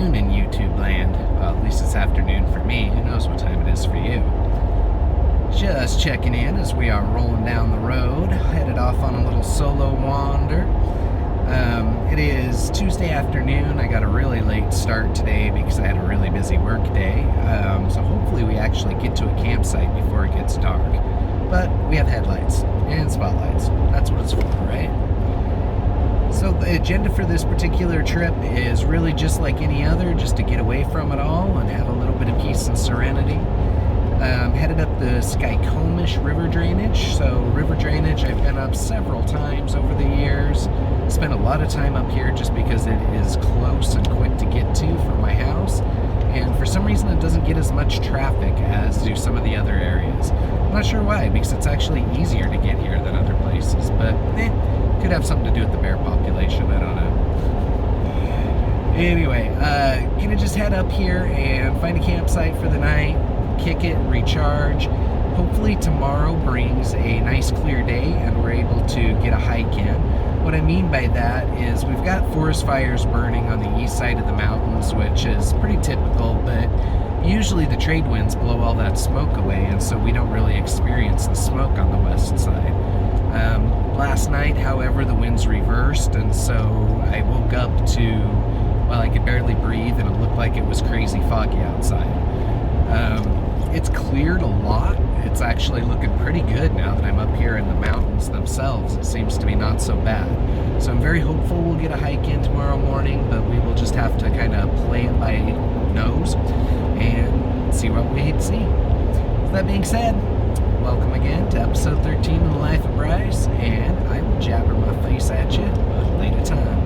afternoon in YouTube land. Well, at least it's afternoon for me. Who knows what time it is for you? Just checking in as we are rolling down the road, headed off on a little solo wander. It is Tuesday afternoon. I got a really late start today because I had a really busy work day. So hopefully we actually get to a campsite before it gets dark. But we have headlights and spotlights. That's what it's for, right? So the agenda for this particular trip is really just like any other, just to get away from it all and have a little bit of peace and serenity. Headed up the Skycomish river drainage. So river drainage, I've been up several times over the years. Spent a lot of time up here just because it is close and quick to get to from my house. And for some reason it doesn't get as much traffic as do some of the other areas. I'm not sure why, because it's actually easier to get here than other places. But could have something to do with the bear population, I don't know. Anyway, gonna just head up here and find a campsite for the night, kick it, recharge. Hopefully tomorrow brings a nice clear day and we're able to get a hike in. What I mean by that is we've got forest fires burning on the east side of the mountains, which is pretty typical, but usually the trade winds blow all that smoke away, and so we don't really experience the smoke on the west side. Last night, however, the winds reversed, and so I woke up to, well, I could barely breathe, and it looked like it was crazy foggy outside. It's cleared a lot. It's actually looking pretty good now that I'm up here in the mountains themselves. It seems to be not so bad. So I'm very hopeful we'll get a hike in tomorrow morning, but we will just have to kind of play it by nose and see what we see. With that being said, welcome again to episode 13 of The Life of Bryce, and I will jabber my face at you at a later time.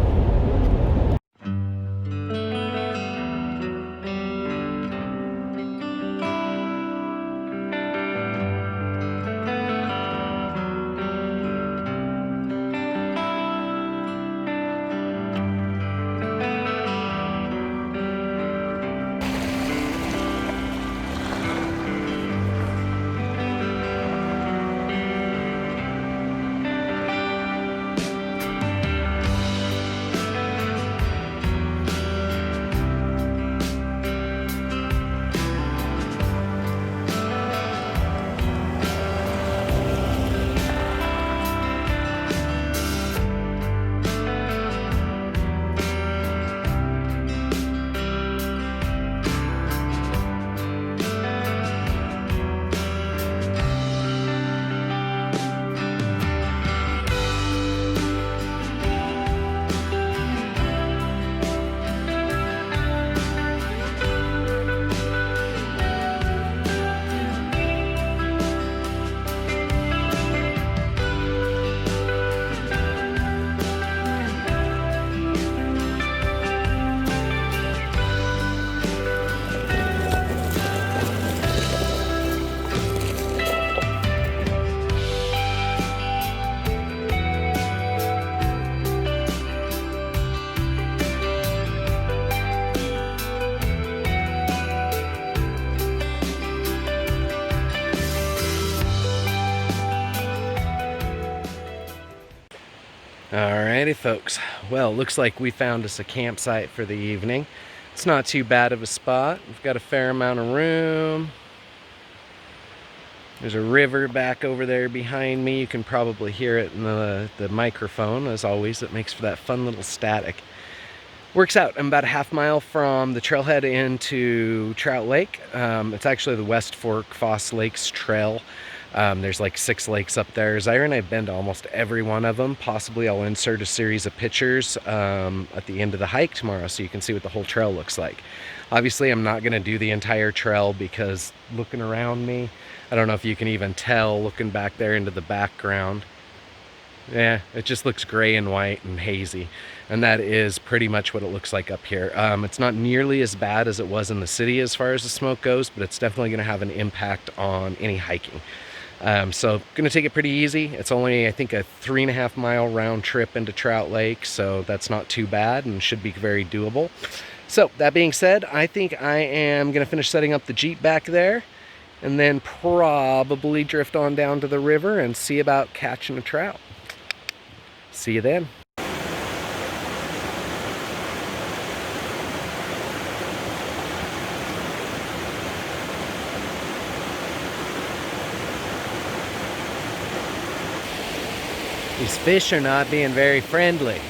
Alrighty folks, well, looks like we found us a campsite for the evening. It's not too bad of a spot. We've got a fair amount of room. There's a river back over there behind me. You can probably hear it in the microphone. As always, it makes for that fun little static. Works out. I'm about a half mile from the trailhead into Trout Lake. It's actually the West Fork Foss Lakes Trail. There's like 6 lakes up there. Zaire and I've been to almost every one of them. Possibly I'll insert a series of pictures at the end of the hike tomorrow so you can see what the whole trail looks like. Obviously I'm not going to do the entire trail because looking around me, I don't know if you can even tell looking back there into the background. Yeah, it just looks gray and white and hazy. And that is pretty much what it looks like up here. It's not nearly as bad as it was in the city as far as the smoke goes, but it's definitely going to have an impact on any hiking. So going to take it pretty easy. It's only, I think, a 3.5 mile round trip into Trout Lake, so that's not too bad and should be very doable. So that being said, I think I am going to finish setting up the Jeep back there and then probably drift on down to the river and see about catching a trout. See you then. These fish are not being very friendly.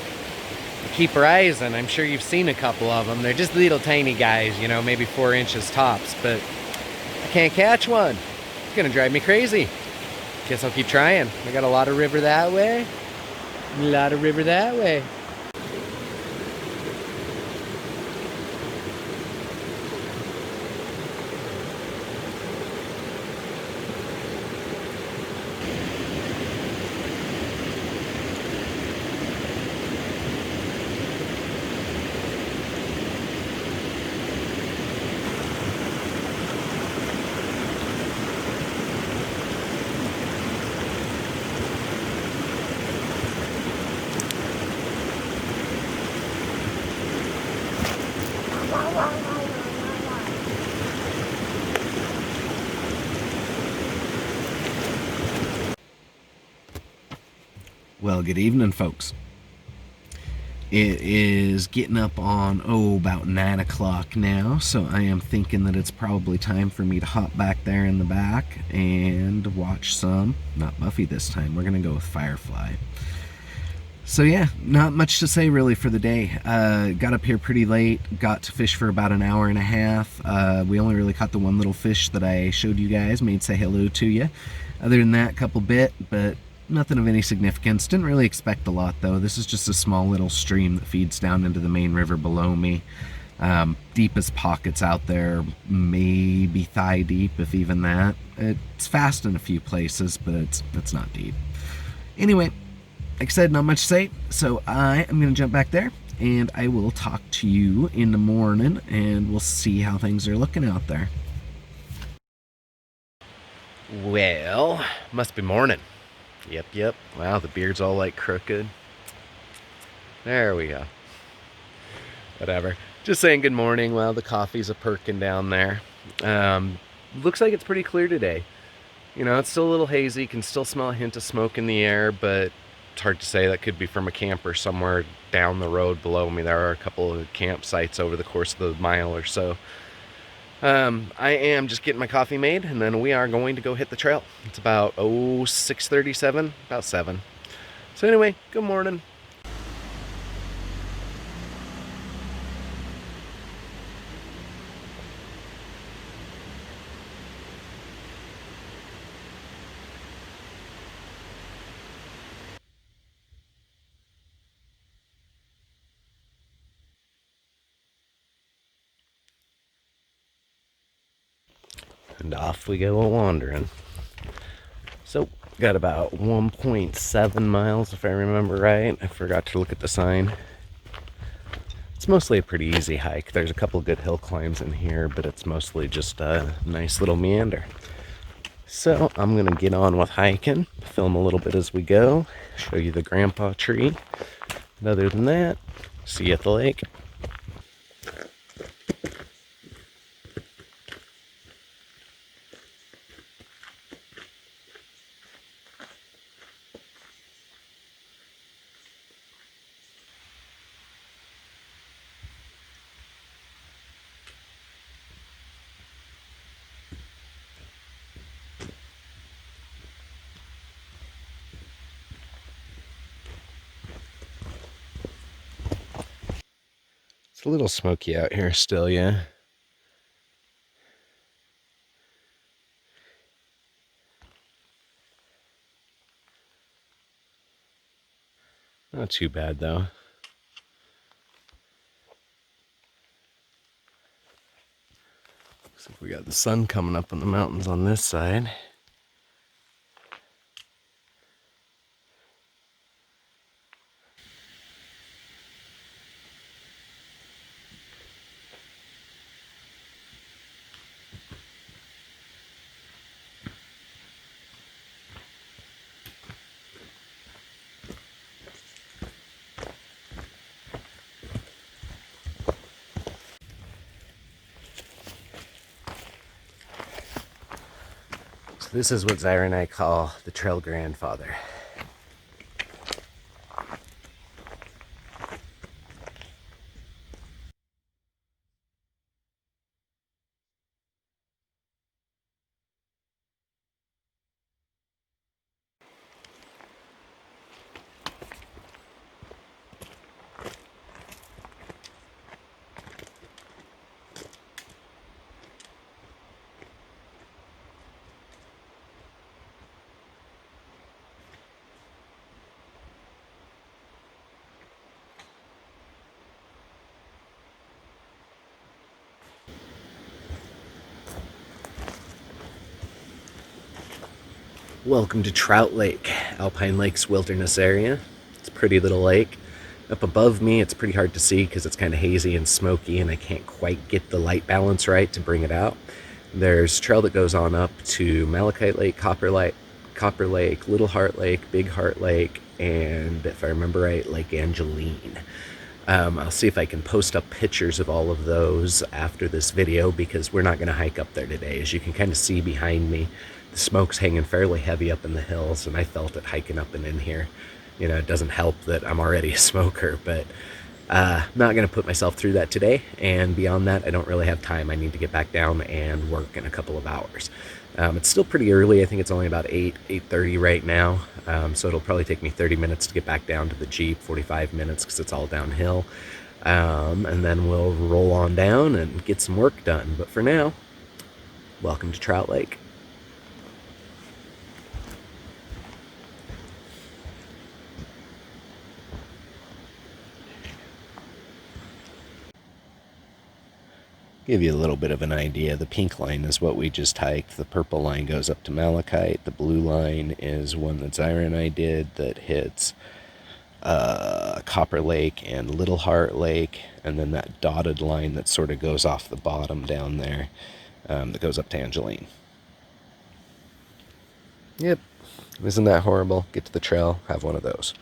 Keep rising. I'm sure you've seen a couple of them. They're just little tiny guys, you know, maybe 4 inches tops, but I can't catch one. It's gonna drive me crazy. Guess I'll keep trying. I got a lot of river that way, a lot of river that way. Well, good evening, folks. It is getting up on, about 9 o'clock now, so I am thinking that it's probably time for me to hop back there in the back and watch some, not Buffy this time, we're going to go with Firefly. So yeah, not much to say really for the day. Got up here pretty late, got to fish for about an hour and a half. We only really caught the one little fish that I showed you guys, made say hello to you. Other than that, couple bit, but nothing of any significance. Didn't really expect a lot though. This is just a small little stream that feeds down into the main river below me. Deepest pockets out there, maybe thigh deep, if even that. It's fast in a few places, but it's not deep. Anyway, like I said, not much to say, so I am going to jump back there, and I will talk to you in the morning, and we'll see how things are looking out there. Well, must be morning. Yep. Wow, the beard's all like crooked. There we go. Whatever. Just saying good morning while the coffee's a-perking down there. Looks like it's pretty clear today. You know, it's still a little hazy, can still smell a hint of smoke in the air, but it's hard to say. That could be from a camper somewhere down the road below me. There are a couple of campsites over the course of the mile or so. I am just getting my coffee made, and then we are going to go hit the trail. It's about 6:37, about 7. So anyway, good morning. And off we go wandering. So, got about 1.7 miles if I remember right. I forgot to look at the sign. It's mostly a pretty easy hike. There's a couple good hill climbs in here, but it's mostly just a nice little meander. So, I'm going to get on with hiking, film a little bit as we go, show you the grandpa tree. And other than that, see you at the lake. It's a little smoky out here still, yeah. Not too bad though. Looks like we got the sun coming up on the mountains on this side. So this is what Zyra and I call the trail grandfather. Welcome to Trout Lake, Alpine Lakes Wilderness area. It's a pretty little lake. Up above me, it's pretty hard to see because it's kind of hazy and smoky and I can't quite get the light balance right to bring it out. There's a trail that goes on up to Malachite Lake, Copper Lake, Little Heart Lake, Big Heart Lake, and if I remember right, Lake Angeline. I'll see if I can post up pictures of all of those after this video because we're not going to hike up there today. As you can kind of see behind me, the smoke's hanging fairly heavy up in the hills, and I felt it hiking up and in here. You know, it doesn't help that I'm already a smoker, but not going to put myself through that today. And beyond that, I don't really have time. I need to get back down and work in a couple of hours. It's still pretty early. I think it's only about 8:30 right now. So it'll probably take me 30 minutes to get back down to the Jeep, 45 minutes because it's all downhill. And then we'll roll on down and get some work done. But for now, welcome to Trout Lake. Give you a little bit of an idea. The pink line is what we just hiked. The purple line goes up to Malachite. The blue line is one that Zyra and I did that hits Copper Lake and Little Heart Lake. And then that dotted line that sort of goes off the bottom down there that goes up to Angeline. Yep. Isn't that horrible? Get to the trail, have one of those.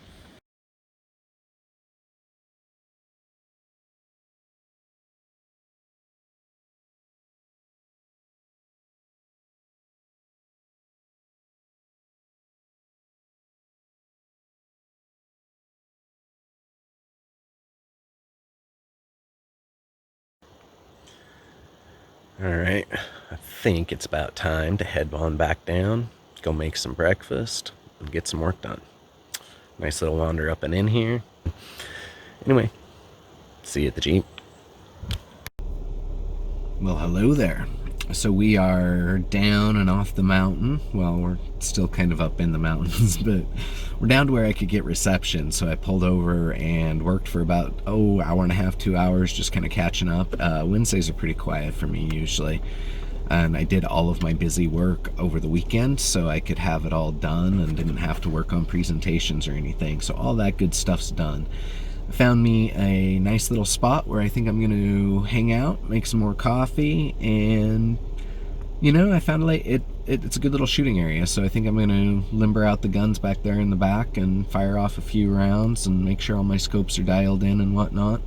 Alright, I think it's about time to head on back down, go make some breakfast, and get some work done. Nice little wander up and in here. Anyway, see you at the Jeep. Well, hello there. So we are down and off the mountain. Well, we're still kind of up in the mountains, but we're down to where I could get reception. So I pulled over and worked for about, hour and a half, 2 hours, just kind of catching up. Wednesdays are pretty quiet for me usually. And I did all of my busy work over the weekend so I could have it all done and didn't have to work on presentations or anything. So all that good stuff's done. I found me a nice little spot where I think I'm going to hang out, make some more coffee, and I found it's a good little shooting area, so I think I'm going to limber out the guns back there in the back and fire off a few rounds and make sure all my scopes are dialed in and whatnot.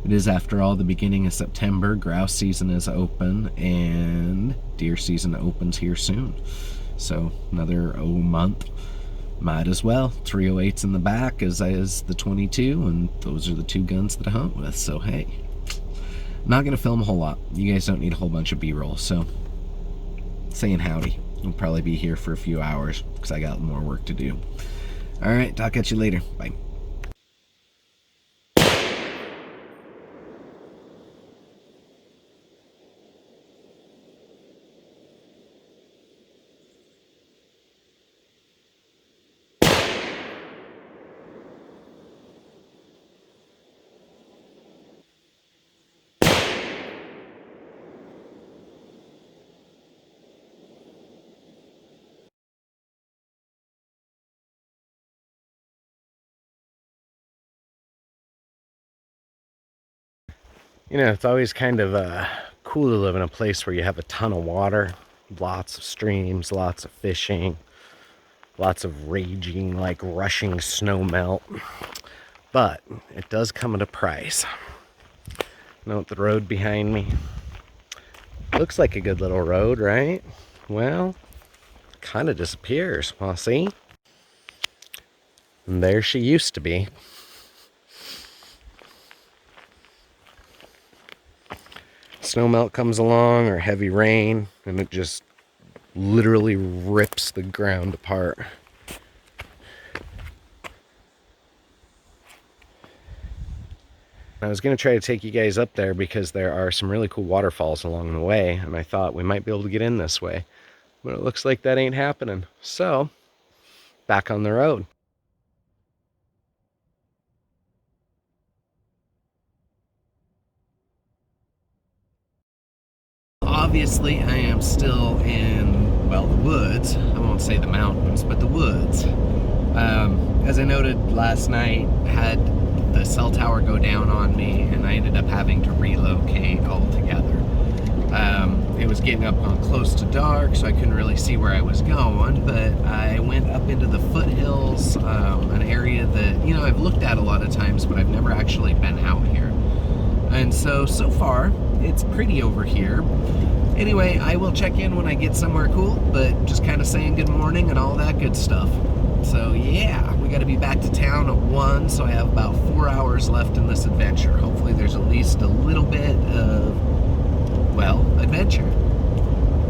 It is, after all, the beginning of September. Grouse season is open, and deer season opens here soon. So another month. Might as well. 308's in the back as the 22, and those are the two guns that I hunt with. So hey, I'm not going to film a whole lot. You guys don't need a whole bunch of B-roll, so saying howdy. I'll probably be here for a few hours because I got more work to do. Alright, talk at you later. Bye. It's always kind of cool to live in a place where you have a ton of water, lots of streams, lots of fishing, lots of raging, like rushing snow melt. But it does come at a price. Note the road behind me. Looks like a good little road, right? Well, kind of disappears. Well, see? And there she used to be. Snowmelt comes along or heavy rain, and it just literally rips the ground apart. I was going to try to take you guys up there because there are some really cool waterfalls along the way, and I thought we might be able to get in this way. But it looks like that ain't happening. So, back on the road. obviously I am still in, well, the woods. I won't say the mountains, but the woods. As I noted last night, had the cell tower go down on me, and I ended up having to relocate altogether. It was getting up on close to dark, so I couldn't really see where I was going, but I went up into the foothills, an area that, you know, I've looked at a lot of times, but I've never actually been out here. And so far, it's pretty over here. Anyway, I will check in when I get somewhere cool, but just kind of saying good morning and all that good stuff. So yeah, we got to be back to town at 1, so I have about 4 hours left in this adventure. Hopefully there's at least a little bit of, well, adventure.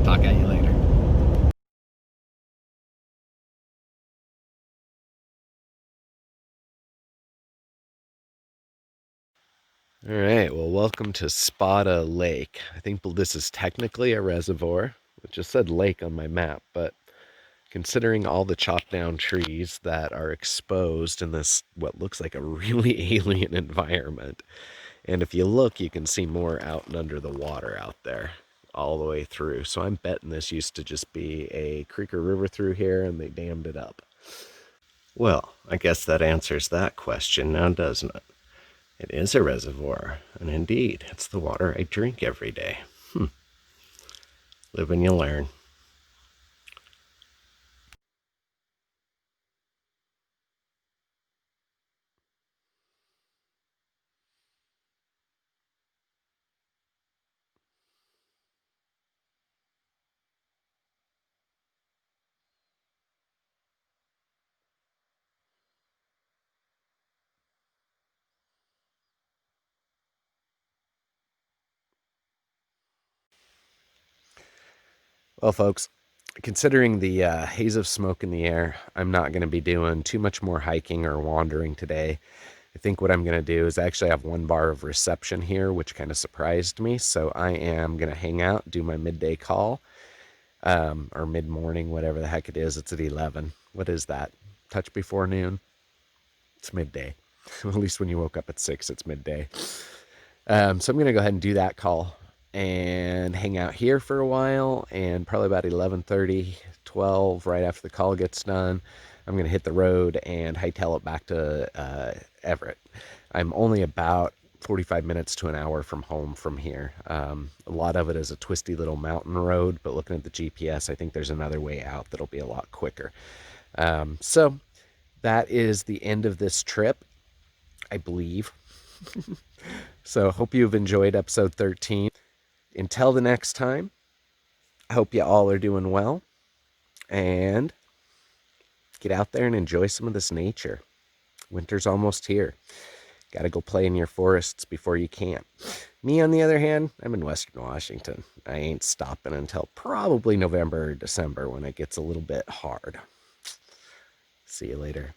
Talk at you later. All right, well, welcome to Spada Lake. I think this is technically a reservoir. It just said lake on my map, but considering all the chopped down trees that are exposed in this, what looks like a really alien environment, and if you look, you can see more out and under the water out there all the way through. So I'm betting this used to just be a creek or river through here and they dammed it up. Well, I guess that answers that question now, doesn't it? It is a reservoir, and indeed, it's the water I drink every day. Live and you learn. Well, folks, considering the haze of smoke in the air, I'm not going to be doing too much more hiking or wandering today. I think what I'm going to do is actually have one bar of reception here, which kind of surprised me. So I am going to hang out, do my midday call, or mid morning, whatever the heck it is. It's at 11. What is that? Touch before noon? It's midday. At least when you woke up at 6, it's midday. So I'm going to go ahead and do that call and hang out here for a while, and probably about 11:30, 12, right after the call gets done, I'm going to hit the road and hightail it back to Everett. I'm only about 45 minutes to an hour from home from here. A lot of it is a twisty little mountain road, but looking at the GPS, I think there's another way out that'll be a lot quicker. So that is the end of this trip, I believe. So hope you've enjoyed episode 13. Until the next time, I hope you all are doing well, and get out there and enjoy some of this nature. Winter's almost here. Got to go play in your forests before you camp. Me, on the other hand, I'm in Western Washington. I ain't stopping until probably November or December when it gets a little bit hard. See you later.